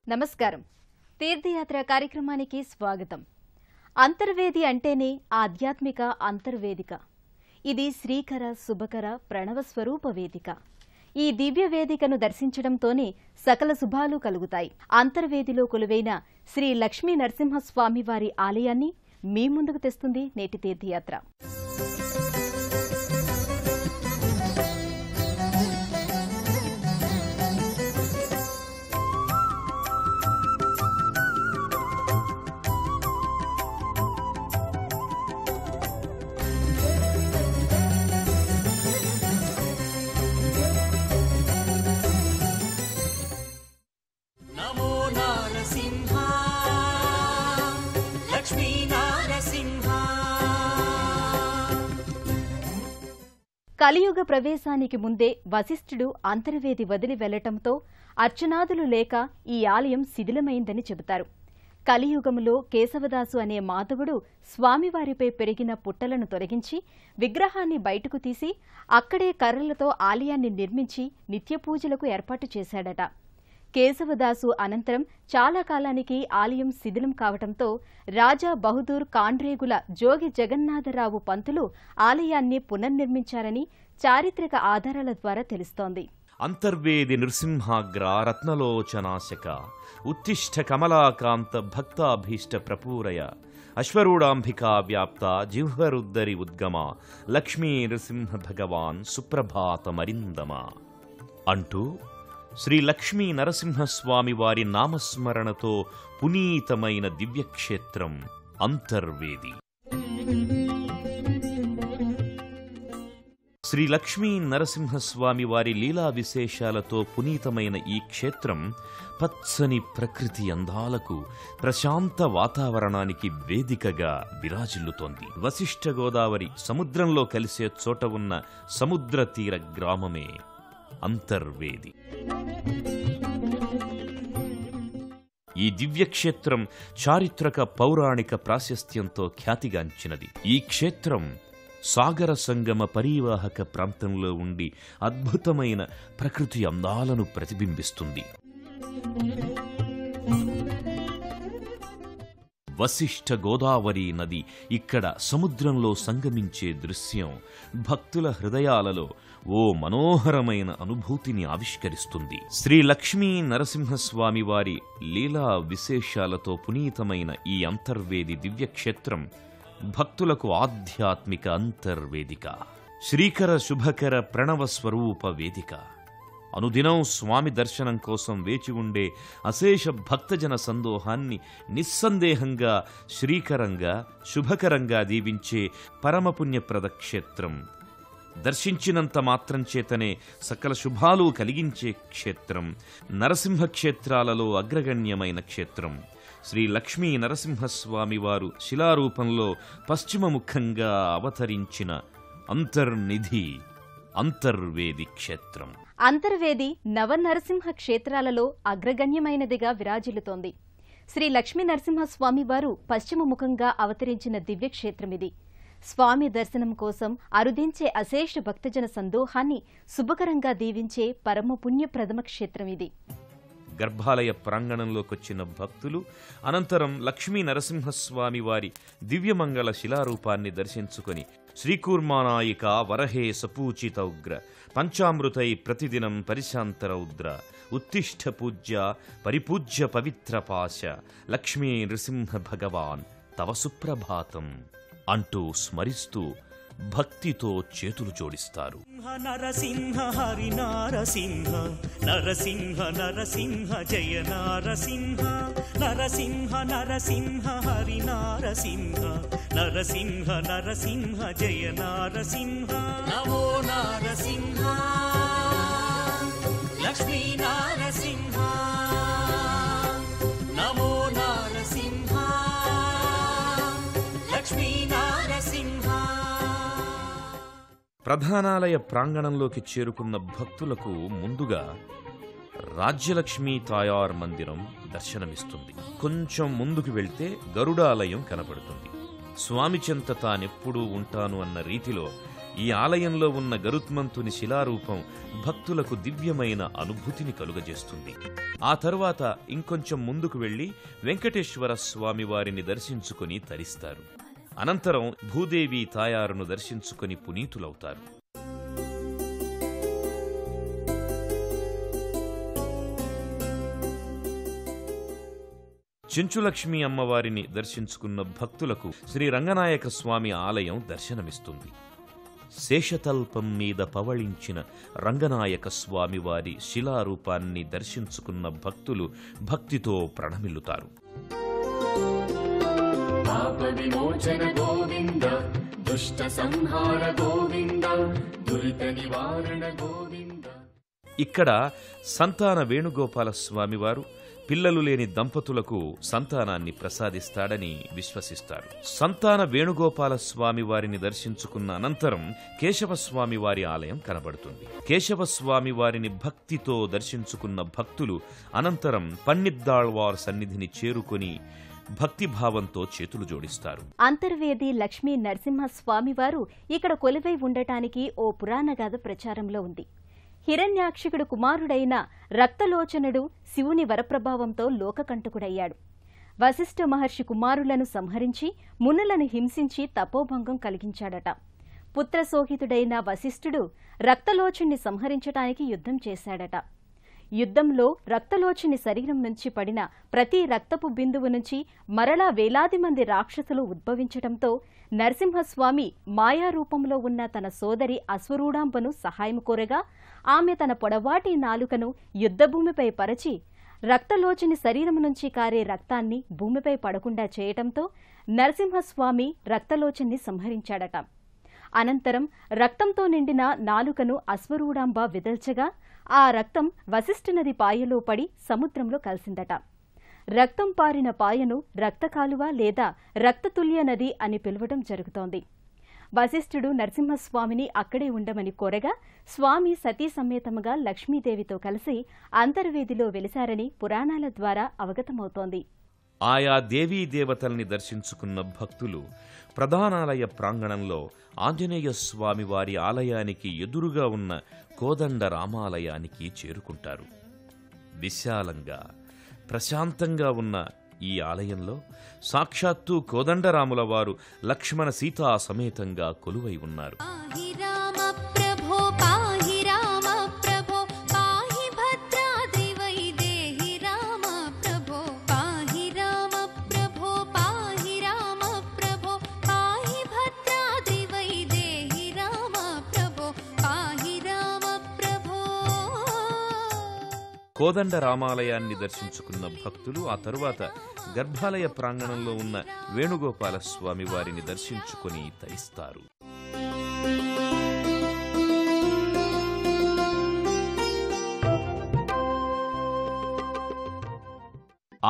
నమస్కారం. తీర్థయాత్ర కార్యక్రమానికి స్వాగతం. అంతర్వేది అంటేనే ఆధ్యాత్మిక అంతర్వేదిక. ఇది శ్రీకర శుభకర ప్రణవ స్వరూప వేదిక. ఈ దివ్య వేదికను దర్శించడంతోనే సకల శుభాలు కలుగుతాయి. అంతర్వేదిలో కొలువైన శ్రీ లక్ష్మీ నరసింహస్వామివారి ఆలయాన్ని మీ ముందుకు తెస్తుంది నేటి తీర్థయాత్ర. కలియుగ ప్రవేశానికి ముందే వశిష్ఠుడు అంతర్వేది వదిలి వెళ్లటంతో అర్చనాదులు లేక ఈ ఆలయం శిథిలమైందని చెబుతారు. కలియుగములో కేశవదాసు అనే మాధవుడు స్వామివారిపై పెరిగిన పుట్టలను తొలగించి విగ్రహాన్ని బయటకు తీసి అక్కడే కర్రలతో ఆలయాన్ని నిర్మించి నిత్యపూజలకు ఏర్పాటు చేశాడట. కేశవదాసు అనంతరం చాలా కాలానికి ఆలయం శిథిలం కావటంతో రాజా బహదూర్ కాండ్రేగుల జోగి జగన్నాథరావు పంతులు ఆలయాన్ని పునర్నిర్మించారని చారిత్రక ఆధారాల ద్వారా తెలుస్తోంది. అంతర్వేది నృసింహాగ్ర రత్నలోచనాశక ఉత్తిష్ట కమలాకాంత భక్తాభీష్ట ప్రపూరయ అశ్వరూఢాంబికా వ్యాప్త జిహ్వరుద్దరి ఉద్గమ లక్ష్మీ నృసింహ భగవాన్ సుప్రభాతమరిందమ అంటూ శ్రీ లక్ష్మీ నరసింహస్వామి వారి నామస్మరణతో పునీతమైన దివ్యక్షేత్రం అంతర్వేది. శ్రీ లక్ష్మీ నరసింహస్వామి వారి లీలా విశేషాలతో పునీతమైన ఈ క్షేత్రం పచ్చని ప్రకృతి అందాలకు, ప్రశాంత వాతావరణానికి వేదికగా విరాజిల్లుతోంది. వశిష్ఠ గోదావరి సముద్రంలో కలిసే చోట ఉన్న సముద్ర తీర గ్రామమే అంతర్వేది. ఈ దివ్యక్షేత్రం చారిత్రక పౌరాణిక ప్రాశస్త్యంతో ఖ్యాతిగాంచినది. ఈ క్షేత్రం సాగర సంగమ పరీవాహక ప్రాంతంలో ఉండి అద్భుతమైన ప్రకృతి అందాలను ప్రతిబింబిస్తుంది. వశిష్ఠ గోదావరి నది ఇక్కడ సముద్రంలో సంగమించే దృశ్యం భక్తుల హృదయాలలో ఓ మనోహరమైన అనుభూతిని ఆవిష్కరిస్తుంది. శ్రీ లక్ష్మీ నరసింహస్వామి వారి లీలా విశేషాలతో పునీతమైన ఈ అంతర్వేది దివ్యక్షేత్రం భక్తులకు ఆధ్యాత్మిక అంతర్వేదిక, శ్రీకర శుభకర ప్రణవ స్వరూప వేదిక. అనుదినం స్వామి దర్శనం కోసం వేచి ఉండే అశేష భక్తజన సందోహాన్ని నిస్సందేహంగా శ్రీకరంగా శుభకరంగా దీవించే పరమపుణ్యప్రద క్షేత్రం. దర్శించినంత మాత్రం చేతనే సకల శుభాలు కలిగించే క్షేత్రం, నరసింహ క్షేత్రాలలో అగ్రగణ్యమైన క్షేత్రం. శ్రీ లక్ష్మీ నరసింహస్వామి వారు శిలారూపంలో పశ్చిమముఖంగా అవతరించిన అంతర్నిధి అంతర్వేది క్షేత్రం. అంతర్వేది నవనరసింహ క్షేత్రాలలో అగ్రగణ్యమైనదిగా విరాజిల్లుతోంది. శ్రీ లక్ష్మీ నరసింహస్వామి వారు పశ్చిమముఖంగా అవతరించిన దివ్యక్షేత్రమిది. స్వామి దర్శనం కోసం అరుదించే అశేష భక్తజన సందోహాన్ని శుభకరంగా దీవించే పరమ పుణ్యప్రదమ క్షేత్రమిది. గర్భాలయ ప్రాంగణంలోకొచ్చిన భక్తులు అనంతరం లక్ష్మీ నరసింహస్వామి వారి దివ్యమంగళ శిలారూపాన్ని దర్శించుకొని శ్రీకూర్మానాయిక వరహే సపూచితౌగ్ర పంచామృతై ప్రతిదినం పరిశాంతరౌద్ర ఉత్తిష్ఠ పూజ్య పరిపూజ్య పవిత్రపాశ లక్ష్మీ నృసింహ భగవాన్ తవ సుప్రభాతం అంటూ స్మరిస్తూ భక్తితో చేతులు జోడిస్తారు. నరసింహ హరి నారసింహ నరసింహ నరసింహ జయ నారసింహ నరసింహ నరసింహ హరి నారసింహ నరసింహ నరసింహ జయ నారసింహ నమో నారసింహ లక్ష్మీ నారసింహ నమో నారసింహ లక్ష్మీ నారసింహ. ప్రధానాలయ ప్రాంగణంలోకి చేరుకున్న భక్తులకు ముందుగా రాజ్యలక్ష్మీ తాయార్ మందిరం దర్శనమిస్తుంది. కొంచెం ముందుకు వెళ్తే గరుడాలయం కనపడుతుంది. స్వామి చెంత తానెప్పుడూ ఉంటాను అన్న రీతిలో ఈ ఆలయంలో ఉన్న గరుత్మంతుని శిలారూపం భక్తులకు దివ్యమైన అనుభూతిని కలుగజేస్తుంది. ఆ తరువాత ఇంకొంచెం ముందుకు వెళ్లి వెంకటేశ్వర స్వామి వారిని దర్శించుకుని తరిస్తారు. అనంతరం భూదేవి తాయారును దర్శించుకుని పునీతులవుతారు. చెంచులక్ష్మి అమ్మవారిని దర్శించుకున్న భక్తులకు శ్రీ రంగనాయక స్వామి ఆలయం దర్శనమిస్తుంది. శేషతల్పం మీద పవళించిన రంగనాయక స్వామివారి శిలారూపాన్ని దర్శించుకున్న భక్తులు భక్తితో ప్రణమిల్లుతారు. పాప విమోచన గోవింద, దుష్ట సంహార గోవింద, దురిత నివారణ గోవింద. ఇక్కడ సంతాన వేణుగోపాల స్వామివారు పిల్లలు లేని దంపతులకు సంతానాన్ని ప్రసాదిస్తాడని విశ్వసిస్తారు. సంతాన వేణుగోపాల స్వామి వారిని దర్శించుకున్న అనంతరం కేశవస్వామి వారి ఆలయం కనబడుతుంది. కేశవస్వామి వారిని భక్తితో దర్శించుకున్న భక్తులు అనంతరం పన్నిద్దాళ్వార్ సన్నిధిని చేరుకొని భక్తిభావంతో చేతులు జోడిస్తారు. అంతర్వేది లక్ష్మీ నరసింహస్వామివారు ఇక్కడ కొలువై ఉండటానికి ఓ పురాణగాథ ప్రచారంలో ఉంది. హిరణ్యాక్షికుడు కుమారుడైన రక్తలోచనుడు శివుని వరప్రభావంతో లోకకంటకుడయ్యాడు. వశిష్ఠ మహర్షి కుమారులను సంహరించి మునులను హింసించి తపోభంగం కలిగించాడట. పుత్రశోహితుడైన వశిష్ఠుడు రక్తలోచుణ్ణి సంహరించటానికి యుద్ధం చేశాడట. యుద్ధంలో రక్తలోచుని శరీరం నుంచి పడిన ప్రతి రక్తపు బిందువు నుంచి మరలా వేలాది మంది రాక్షసులు ఉద్భవించటంతో నరసింహస్వామి మాయారూపంలో ఉన్న తన సోదరి అశ్వరూఢాంబను సహాయం కోరగా ఆమె తన పొడవాటి నాలుకను యుద్ధభూమిపై పరచి రక్తలోచుని శరీరం నుంచి కారే రక్తాన్ని భూమిపై పడకుండా చేయటంతో నరసింహస్వామి రక్తలోచుని సంహరించాడట. అనంతరం రక్తంతో నిండిన నాలుకను అశ్వరూఢాంబ విదల్చగా ఆ రక్తం వశిష్ఠ నది పాయలో పడి సముద్రంలో కలిసిందట. రక్తం పారిన పాయను రక్తకాలువ లేదా రక్తతుల్య నది అని పిలవడం జరుగుతోంది. వశిష్ఠుడు నరసింహస్వామిని అక్కడే ఉండమని కోరగా స్వామి సతీ సమేతముగా లక్ష్మీదేవితో కలిసి అంతర్వేదిలో వెలిశారని పురాణాల ద్వారా అవగతమవుతోంది. ఆయా దేవీ దేవతల్ని దర్శించుకున్న భక్తులు ప్రధానాలయ ప్రాంగణంలో ఆంజనేయ స్వామి వారి ఆలయానికి ఎదురుగా ఉన్న కోదండ రామాలయానికి చేరుకుంటారు. విశాలంగా ప్రశాంతంగా ఉన్న ఈ ఆలయంలో సాక్షాత్తు కోదండరాముల వారు లక్ష్మణ సీతా సమేతంగా కొలువై ఉన్నారు. కోదండ రామాలయాన్ని దర్శించుకున్న భక్తులు ఆ తరువాత గర్భాలయ ప్రాంగణంలో ఉన్న వేణుగోపాల స్వామి వారిని దర్శించుకుని తరిస్తారు.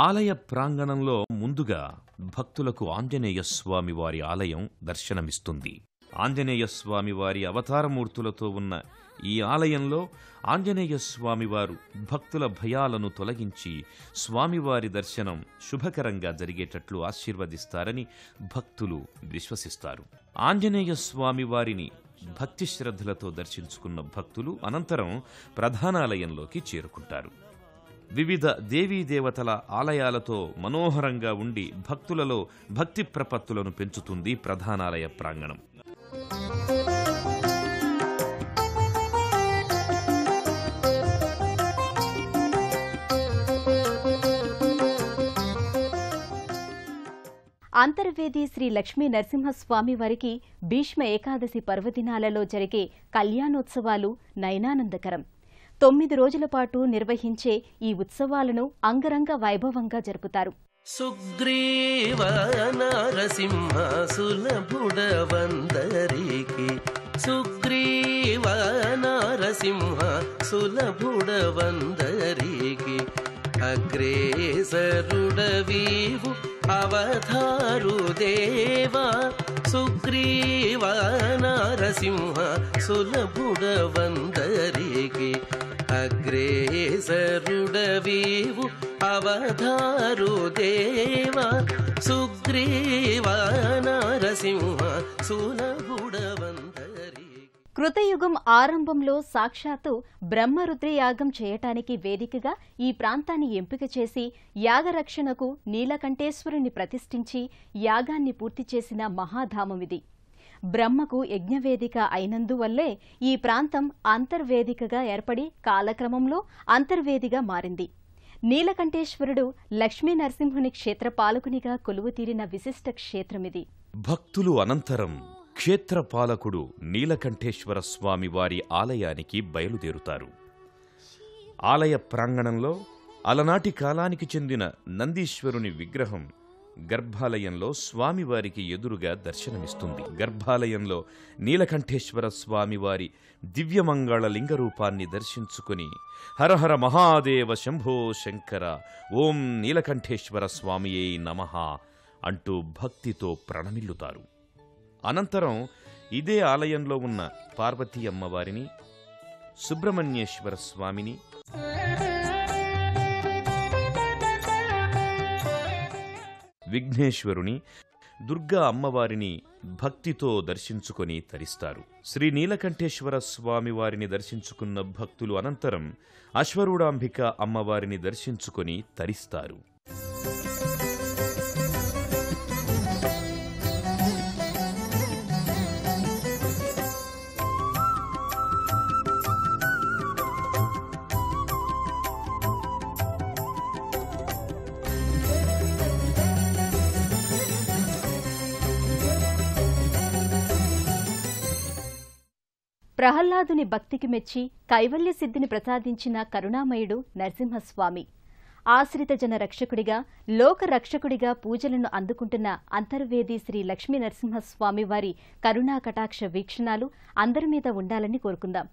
ఆలయ ప్రాంగణంలో ముందుగా భక్తులకు ఆంజనేయ స్వామి వారి ఆలయం దర్శనమిస్తుంది. ఆంజనేయ స్వామి వారి అవతారమూర్తులతో ఉన్న ఈ ఆలయంలో ఆంజనేయ స్వామివారు భక్తుల భయాలను తొలగించి స్వామివారి దర్శనం శుభకరంగా జరిగేటట్లు ఆశీర్వదిస్తారని భక్తులు విశ్వసిస్తారు. ఆంజనేయ స్వామివారిని భక్తి శ్రద్ధలతో దర్శించుకున్న భక్తులు అనంతరం ప్రధానాలయంలోకి చేరుకుంటారు. వివిధ దేవీదేవతల ఆలయాలతో మనోహరంగా ఉండి భక్తులలో భక్తి ప్రపత్తులను పెంచుతుంది ప్రధానాలయ ప్రాంగణం. అంతర్వేది శ్రీ లక్ష్మీ నరసింహస్వామి వారికి భీష్మ ఏకాదశి పర్వదినాలలో జరిగే కళ్యాణోత్సవాలు నయనానందకరం. 9 రోజుల పాటు నిర్వహించే ఈ ఉత్సవాలను అంగరంగ వైభవంగా జరుపుతారు. సుగ్రీవ నరసింహ సులభుడవందరికి, సుగ్రీవ నరసింహ సులభుడవందరికి, అగ్రేసరుడవీవు అవతారు దేవా, సుగ్రీవ నరసింహ సులభుడవందరికి, అగ్రేసరుడవీవు అవతారు దేవా, సుగ్రీవ కృతయుగం ఆరంభంలో సాక్షాత్తు బ్రహ్మరుద్రయాగం చేయటానికి వేదికగా ఈ ప్రాంతాన్ని ఎంపిక చేసి యాగరక్షణకు నీలకంఠేశ్వరుని ప్రతిష్ఠించి యాగాన్ని పూర్తి చేసిన మహాధామమిది. బ్రహ్మకు యజ్ఞవేదిక అయినందువల్లే ఈ ప్రాంతం అంతర్వేదికగా ఏర్పడి కాలక్రమంలో అంతర్వేదిగా మారింది. నీలకంఠేశ్వరుడు లక్ష్మీనరసింహుని క్షేత్రపాలకునిగా కొలువుతీరిన విశిష్ట క్షేత్రమిది. భక్తులు అనంతరం క్షేత్రపాలకుడు నీలకంఠేశ్వర స్వామి వారి ఆలయానికి బయలుదేరుతారు. ఆలయ ప్రాంగణంలో అలనాటి కాలానికి చెందిన నందీశ్వరుని విగ్రహం గర్భాలయంలో స్వామివారికి ఎదురుగా దర్శనమిస్తుంది. గర్భాలయంలో నీలకంఠేశ్వర స్వామివారి దివ్యమంగళ లింగరూపాన్ని దర్శించుకుని హరహర మహాదేవ శంభో శంకర ఓం నీలకంఠేశ్వర స్వామియే నమః అంటూ భక్తితో ప్రణమిల్లుతారు. అనంతరం ఇదే ఆలయంలో ఉన్న పార్వతీ అమ్మవారిని, సుబ్రహ్మణ్యేశ్వర స్వామిని, విఘ్నేశ్వరుని, దుర్గా అమ్మవారిని భక్తితో దర్శించుకొని తరిస్తారు. శ్రీ నీలకంఠేశ్వర స్వామి వారిని దర్శించుకున్న భక్తులు అనంతరం అశ్వరూఢాంబిక అమ్మవారిని దర్శించుకొని తరిస్తారు. ప్రహ్లాదుని భక్తికి మెచ్చి కైవల్య సిద్ధిని ప్రసాదించిన కరుణామయుడు నరసింహస్వామి. ఆశ్రిత జన రక్షకుడిగా, లోక రక్షకుడిగా పూజలను అందుకుంటున్న అంతర్వేది శ్రీ లక్ష్మీ నరసింహస్వామి వారి కరుణా కటాక్ష వీక్షణాలు అందరి మీద ఉండాలని కోరుకుందాం.